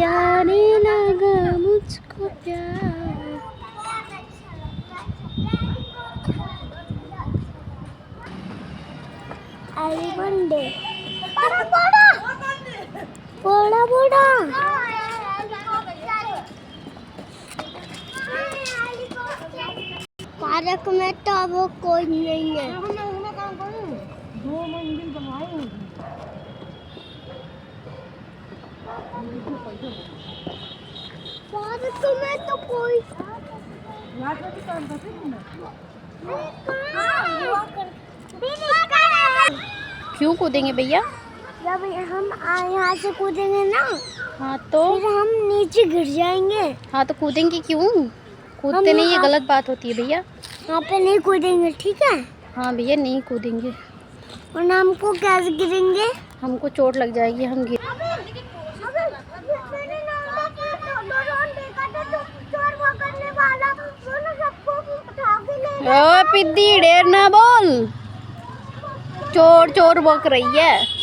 आने लगा मुझको प्यार। आई बंदे बड़ा बड़ा बड़ा बड़ा पार्क में तो अब कोई नहीं है। 2 मंजिल बनवाई होगी। पार्क में तो कोई क्यों कूदेंगे भैया? जब हम यहाँ से कूदेंगे ना, हाँ तो फिर हम नीचे गिर जाएंगे। हाँ तो कूदेंगे क्यों? कूदते नहीं, ये गलत बात होती है भैया। यहाँ पे नहीं कूदेंगे, ठीक है? हाँ भैया नहीं कूदेंगे। और हमको कैसे गिरेंगे? हमको चोट लग जाएगी, हम गिर। ओ पिद्दी ढेर ना बोल, चोर चोर बक रही है।